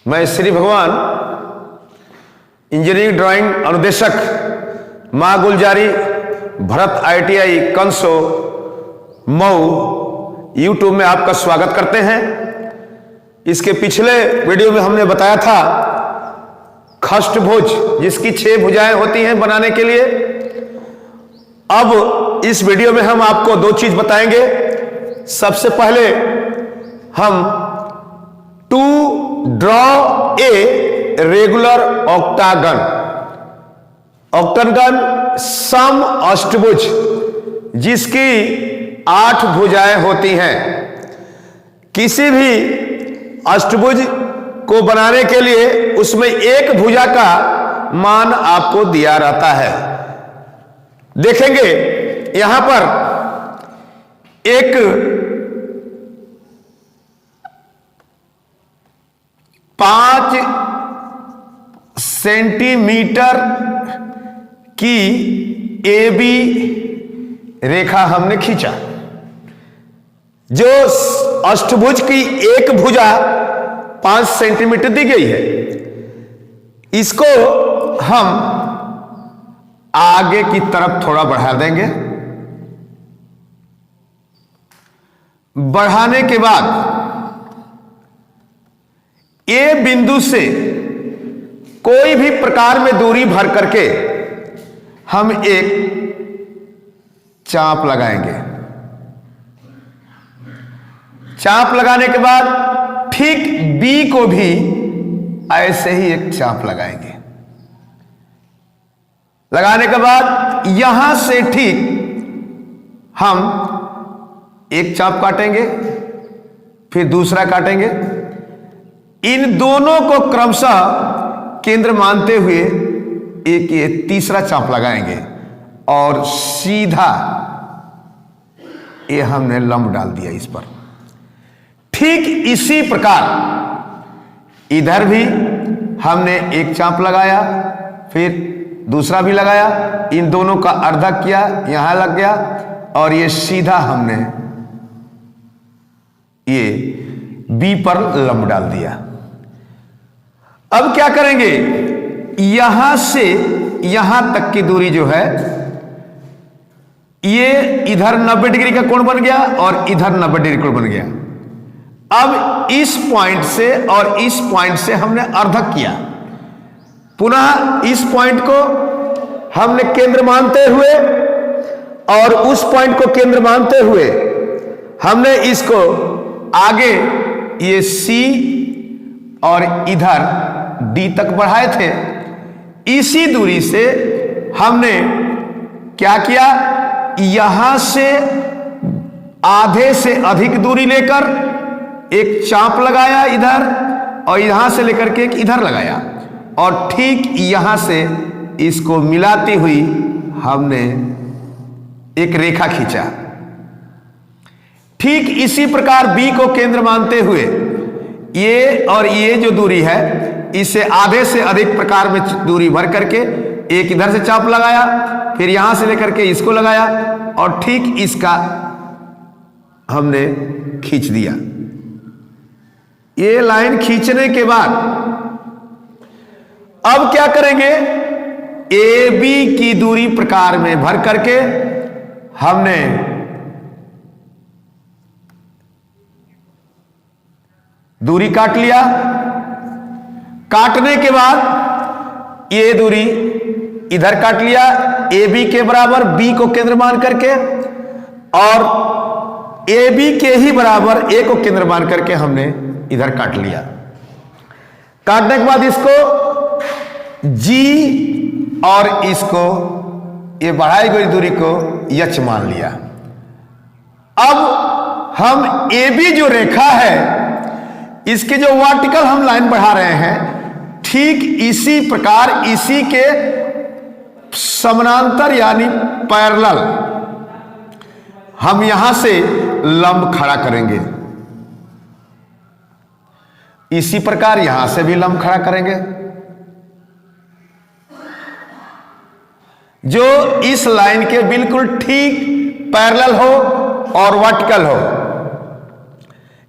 मैं श्री भगवान engineering drawing अनुदेशक मां गुलजारी भरत ITI कंसो मऊ यूट्यूब में आपका स्वागत करते हैं। इसके पिछले वीडियो में हमने बताया था खष्टभुज, जिसकी 6 भुजाएं होती हैं बनाने के लिए। अब इस वीडियो में हम आपको 2 चीज बताएंगे। सबसे पहले हम to draw a regular octagon, octagon सम अष्टभुज जिसकी 8 भुजाएं होती हैं। किसी भी अष्टभुज को बनाने के लिए उसमें एक भुजा का मान आपको दिया रहता है। देखेंगे यहां पर एक 5 सेंटीमीटर की AB रेखा हमने खींचा। जो अष्टभुज की एक भुजा 5 सेंटीमीटर दी गई है, इसको हम आगे की तरफ थोड़ा बढ़ा देंगे। बढ़ाने के बाद ए बिंदु से कोई भी प्रकार में दूरी भर करके हम एक चाप लगाएंगे। चाप लगाने के बाद ठीक B को भी ऐसे ही एक चाप लगाएंगे। लगाने के बाद यहां से ठीक हम एक चाप काटेंगे, फिर दूसरा काटेंगे। इन दोनों को क्रमशः केंद्र मानते हुए एक ये तीसरा चाप लगाएंगे और सीधा ये हमने लंब डाल दिया इस पर। ठीक इसी प्रकार इधर भी हमने एक चाप लगाया, फिर दूसरा भी लगाया। इन दोनों का अर्धक किया, यहां लग गया और ये सीधा हमने ये B पर लंब डाल दिया। अब क्या करेंगे, यहां से यहां तक की दूरी जो है, ये इधर 90 डिग्री का कोण बन गया और इधर 90 डिग्री कोण बन गया। अब इस पॉइंट से और इस पॉइंट से हमने अर्धक किया। पुनः इस पॉइंट को हमने केंद्र मानते हुए और उस पॉइंट को केंद्र मानते हुए हमने इसको आगे ये C और इधर D तक बढ़ाए थे। इसी दूरी से हमने क्या किया, यहां से आधे से अधिक दूरी लेकर एक चाप लगाया इधर और यहां से लेकर के एक इधर लगाया और ठीक यहां से इसको मिलाती हुई हमने एक रेखा खींचा। ठीक इसी प्रकार B को केंद्र मानते हुए ये और ये जो दूरी है, इसे आधे से अधिक प्रकार में दूरी भर करके एक इधर से चाप लगाया, फिर यहां से लेकर के इसको लगाया और ठीक इसका हमने खींच दिया। ये लाइन खींचने के बाद अब क्या करेंगे, AB की दूरी प्रकार में भर करके हमने दूरी काट लिया। काटने के बाद ये दूरी इधर काट लिया AB के बराबर, B को केंद्र मान करके, और AB के ही बराबर A को केंद्र मान करके हमने इधर काट लिया। काटने के बाद इसको G और इसको ये बढ़ाई गई दूरी को H मान लिया। अब हम AB जो रेखा है, इसके जो वर्टिकल हम लाइन बढ़ा रहे हैं, ठीक इसी प्रकार इसी के समानांतर यानी पैरेलल हम यहां से लंब खड़ा करेंगे। इसी प्रकार यहां से भी लंब खड़ा करेंगे, जो इस लाइन के बिल्कुल ठीक पैरेलल हो और वर्टिकल हो।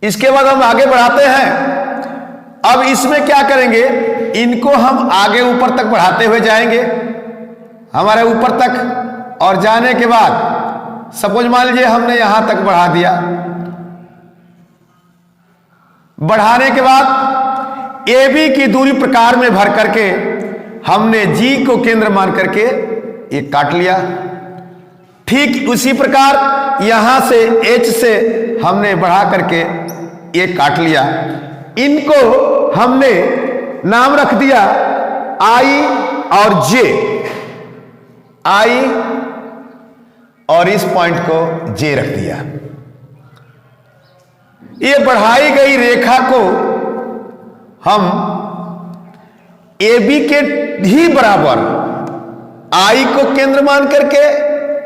इसके बाद हम आगे बढ़ाते हैं। अब इसमें क्या करेंगे, इनको हम आगे ऊपर तक बढ़ाते हुए जाएंगे, हमारे ऊपर तक, और जाने के बाद सपोज मान लीजिए हमने यहां तक बढ़ा दिया। बढ़ाने के बाद AB की दूरी प्रकार में भर करके हमने G को केंद्र मान करके एक काट लिया। ठीक उसी प्रकार यहां से H से हमने बढ़ा करके एक काट लिया। इनको हमने नाम रख दिया I और J, I और इस पॉइंट को J रख दिया। ये बढ़ाई गई रेखा को हम AB के ही बराबर I को केंद्र मान करके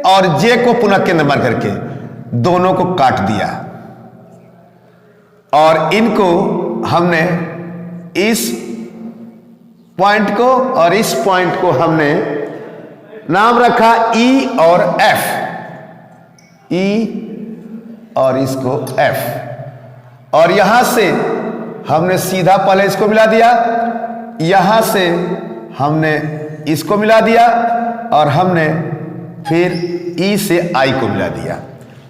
और J को पुनः केंद्र मान करके दोनों को काट दिया, और इनको हमने इस पॉइंट को और इस पॉइंट को हमने नाम रखा E और F, E और इसको F, और यहां से हमने सीधा पहले इसको मिला दिया, यहां से हमने इसको मिला दिया, और हमने फिर E से I को मिला दिया।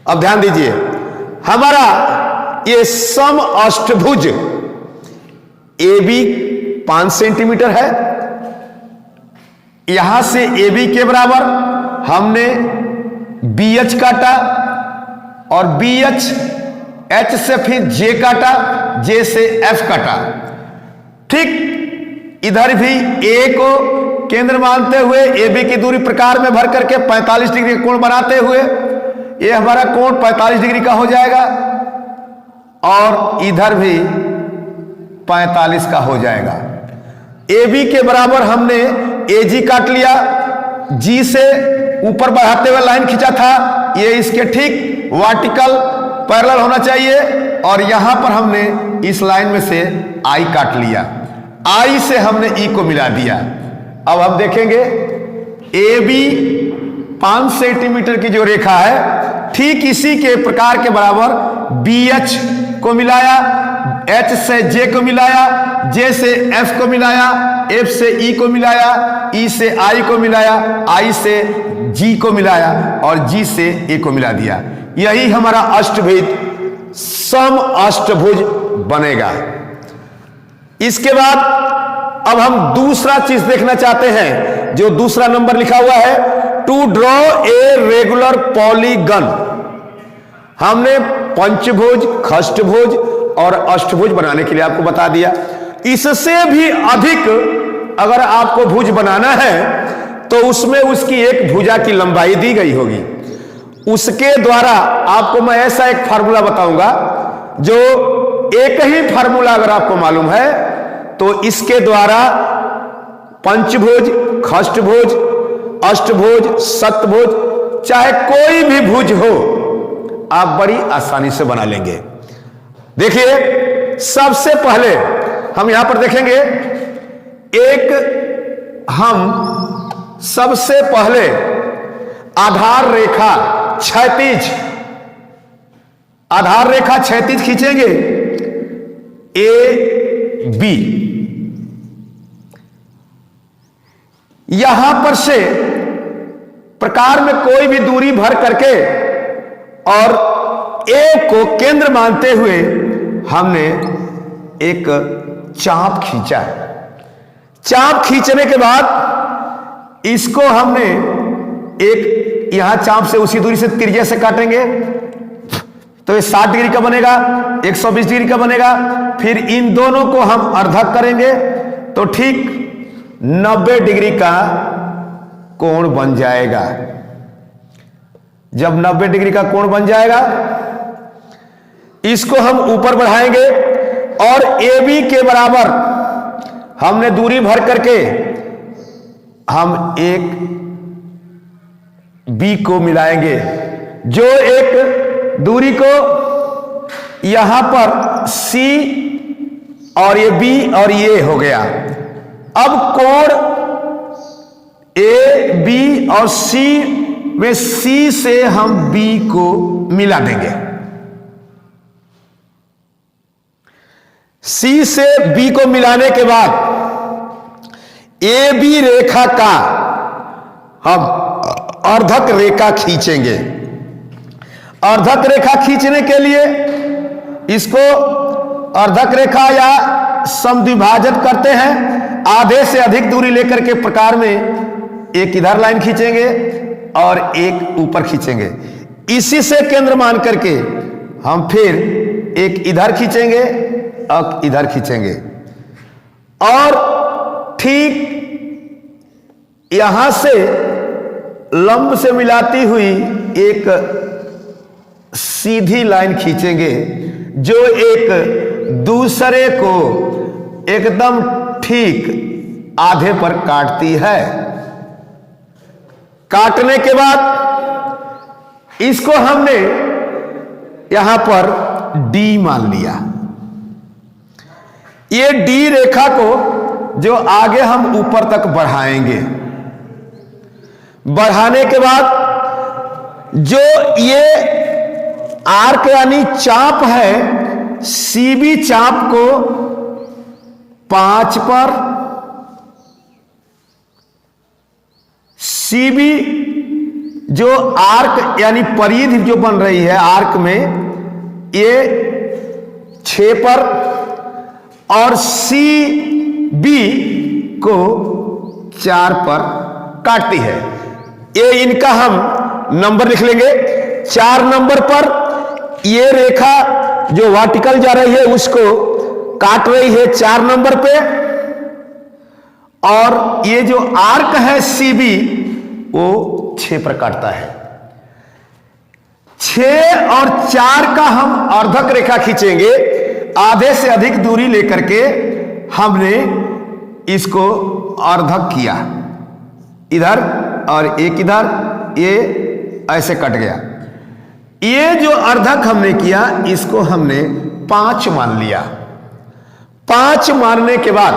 अब ध्यान दीजिए, हमारा ये सम अष्टभुज AB 5 सेंटीमीटर है। यहां से AB के बराबर हमने BH काटा, और BH H से फिर J काटा, J से F काटा। ठीक इधर भी A को केंद्र मानते हुए AB की दूरी प्रकार में भर करके 45 डिग्री का कोण बनाते हुए ये हमारा कोण 45 डिग्री का हो जाएगा, और इधर भी 45 का हो जाएगा। AB के बराबर हमने AG काट लिया, G से ऊपर बढ़ाते हुए लाइन खींचा था, ये इसके ठीक वर्टिकल पैरेलल होना चाहिए, और यहां पर हमने इस लाइन में से I काट लिया, I से हमने E को मिला दिया। अब हम देखेंगे AB 5 सेंटीमीटर की जो रेखा है, ठीक इसी के प्रकार के बराबर BH को मिलाया, H से J को मिलाया, J से F को मिलाया, F से E को मिलाया, E से I को मिलाया, I से G को मिलाया, और G से A को मिला दिया। यही हमारा अष्टभुज सम अष्टभुज बनेगा। इसके बाद अब हम दूसरा चीज देखना चाहते हैं, जो दूसरा नंबर लिखा हुआ है, to draw a regular polygon. हमने पंचभुज, खष्टभुज और अष्टभुज बनाने के लिए आपको बता दिया। इससे भी अधिक अगर आपको भुज बनाना है तो उसमें उसकी एक भुजा की लंबाई दी गई होगी। उसके द्वारा आपको मैं ऐसा एक फार्मूला बताऊंगा, जो एक ही फार्मूला अगर आपको मालूम है तो इसके द्वारा पंचभुज, खष्टभुज, अष्टभुज, सप्तभुज, चाहे कोई भी भुज हो, आप बड़ी आसानी से बना लेंगे। देखिए, सबसे पहले हम यहां पर देखेंगे, एक हम सबसे पहले आधार रेखा क्षैतिज, आधार रेखा क्षैतिज खींचेंगे AB। यहां पर से प्रकार में कोई भी दूरी भर करके और A को केंद्र मानते हुए हमने एक चाप खींचा। चाप खींचने के बाद इसको हमने एक यहां चाप से उसी दूरी से त्रिज्या से काटेंगे, तो ये 60 डिग्री का बनेगा, 120 डिग्री का बनेगा। फिर इन दोनों को हम अर्धक करेंगे तो ठीक 90 डिग्री का कोण बन जाएगा। जब 90 डिग्री का कोण बन जाएगा, इसको हम ऊपर बढ़ाएंगे और AB के बराबर हमने दूरी भर करके हम एक B को मिलाएंगे, जो एक दूरी को यहां पर C और ये B और ये हो गया। अब कोण A, B और C में C से हम B को मिला देंगे। सी से बी को मिलाने के बाद ए बी रेखा का हम अर्धक रेखा खींचेंगे। अर्धक रेखा खींचने के लिए इसको अर्धक रेखा या समद्विभाजन करते हैं। आधे से अधिक दूरी लेकर के प्रकार में एक इधर लाइन खींचेंगे और एक ऊपर खींचेंगे। इसी से केंद्र मान करके हम फिर एक इधर खींचेंगे और इधर खींचेंगे और ठीक यहां से लंब से मिलाती हुई एक सीधी लाइन खींचेंगे जो एक दूसरे को एकदम ठीक आधे पर काटती है। काटने के बाद इसको हमने यहां पर डी मान लिया। ये डी रेखा को जो आगे हम ऊपर तक बढ़ाएंगे, बढ़ाने के बाद जो ये आर्क यानी चाप है, सीबी चाप को 5 पर, सीबी जो आर्क यानी परिधि जो बन रही है आर्क में, ये 6 पर और सी बी को 4 पर काटती है। ये इनका हम नंबर लिख लेंगे। 4 नंबर पर ये रेखा जो वर्टिकल जा रही है उसको काट रही है 4 नंबर पे, और ये जो आर्क है सीबी वो 6 पर काटता है। 6 और 4 का हम अर्धक रेखा खींचेंगे। आधे से अधिक दूरी लेकर के हमने इसको अर्धक किया, इधर और एक इधर, ये ऐसे कट गया। ये जो अर्धक हमने किया इसको हमने 5 मान लिया। 5 मानने के बाद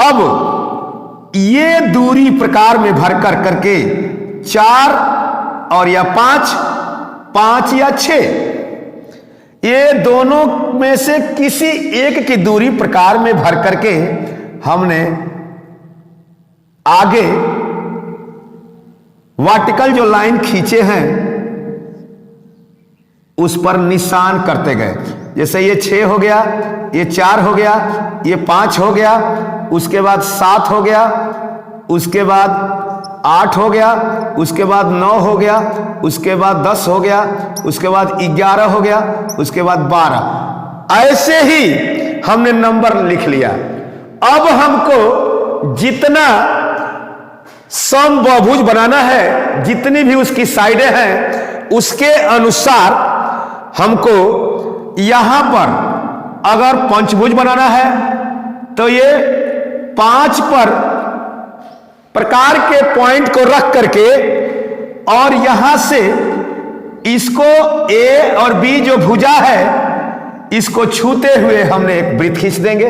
अब ये दूरी प्रकार में भर कर करके 4 और या 5, 5 या 6, ये दोनों में से किसी एक की दूरी प्रकार में भर करके हमने आगे वर्टिकल जो लाइन खींचे हैं उस पर निशान करते गए। जैसे ये 6 हो गया, ये 4 हो गया, ये 5 हो गया, उसके बाद 7 हो गया, उसके बाद 8 हो गया, उसके बाद 9 हो गया, उसके बाद 10 हो गया, उसके बाद 11 हो गया, उसके बाद 12। ऐसे ही हमने नंबर लिख लिया। अब हमको जितना समबाहुभुज बनाना है, जितनी भी उसकी साइडें हैं, उसके अनुसार हमको यहां पर अगर पंचभुज बनाना है तो ये 5 पर प्रकार के पॉइंट को रख करके और यहां से इसको ए और बी जो भुजा है इसको छूते हुए हमने एक वृत्त खींच देंगे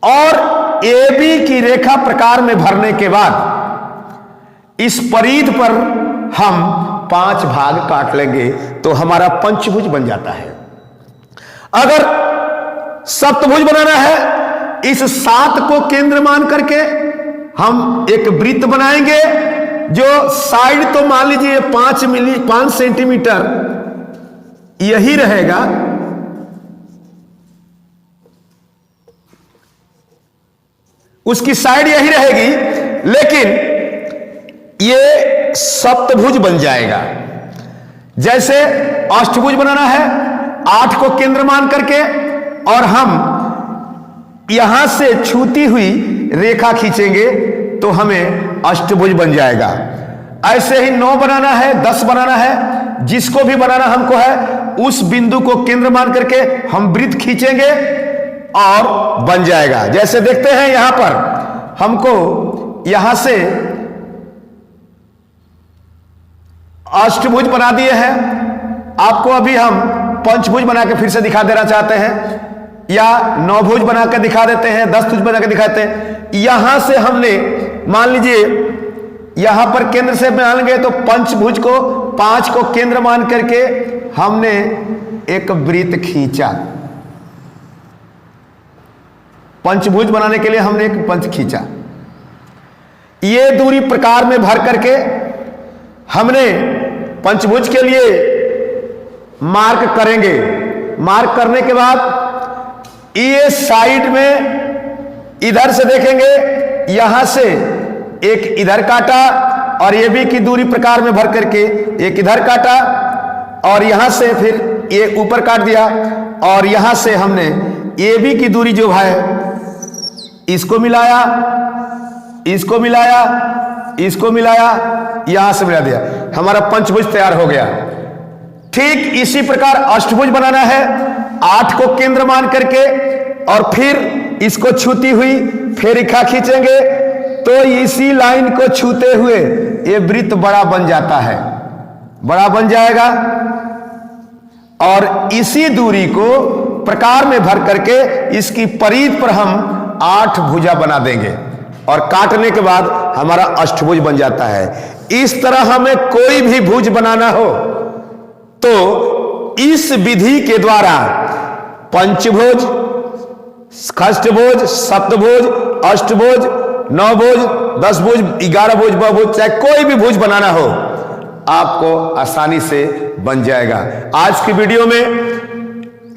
और ए बी की रेखा प्रकार में भरने के बाद इस परिध पर हम 5 भाग काट लेंगे तो हमारा पंचभुज बन जाता है। अगर सप्तभुज बनाना है, इस 7 को केंद्र मान करके हम एक वृत्त बनाएंगे जो साइड तो मान लीजिए 5 सेंटीमीटर यही रहेगा, उसकी साइड यही रहेगी, लेकिन ये सप्तभुज बन जाएगा। जैसे अष्टभुज बनाना है, 8 को केंद्र मान करके और हम यहां से छूती हुई रेखा खींचेंगे तो हमें अष्टभुज बन जाएगा। ऐसे ही 9 बनाना है, 10 बनाना है, जिसको भी बनाना हमको है उस बिंदु को केंद्र मान करके हम वृत्त खींचेंगे और बन जाएगा। जैसे देखते हैं यहां पर हमको यहां से अष्टभुज बना दिए हैं। आपको अभी हम पंचभुज बना के फिर से दिखा देना चाहते हैं या 9 भुज बना के दिखा देते हैं, 10 भुज बना के दिखाते हैं। यहां से हमने मान लीजिए यहां पर केंद्र से मान गए तो पंचभुज को 5 को केंद्र मान करके हमने एक वृत्त खींचा। पंचभुज बनाने के लिए हमने एक पंच खींचा। ये दूरी प्रकार में भर करके हमने पंचभुज के लिए मार्क करेंगे। मार्क करने के बाद ये साइड में इधर से देखेंगे, यहां से एक इधर काटा और ये भी की दूरी प्रकार में भर करके एक इधर काटा और यहां से फिर ये ऊपर काट दिया और यहां से हमने ये भी की दूरी जो है इसको मिलाया, इसको मिलाया, इसको मिलाया, यहां से मिला दिया, हमारा पंचभुज तैयार हो गया। ठीक इसी प्रकार अष्टभुज बनाना है। 8 को केंद्र मान करके और फिर इसको छूती हुई फिर रेखा खींचेंगे तो इसी लाइन को छूते हुए ये वृत्त बड़ा बन जाता है, बड़ा बन जाएगा। और इसी दूरी को प्रकार में भर करके इसकी परिध पर हम 8 भुजा बना देंगे और काटने के बाद हमारा अष्टभुज बन जाता है। इस तरह हमें कोई भी भुज बनाना हो तो इस विधि के द्वारा पंचभुज, षष्ठभुज, सप्तभुज, अष्टभुज, 9 भुज, 10 भुज, 11 भुज, 12 भुज, चाहे कोई भी भुज बनाना हो आपको आसानी से बन जाएगा। आज की वीडियो में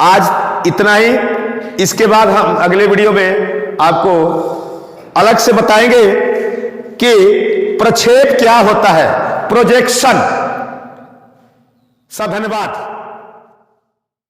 आज इतना ही। इसके बाद हम अगले वीडियो में आपको अलग से बताएंगे कि प्रक्षेप क्या होता है, प्रोजेक्शन। सब धन्यवाद।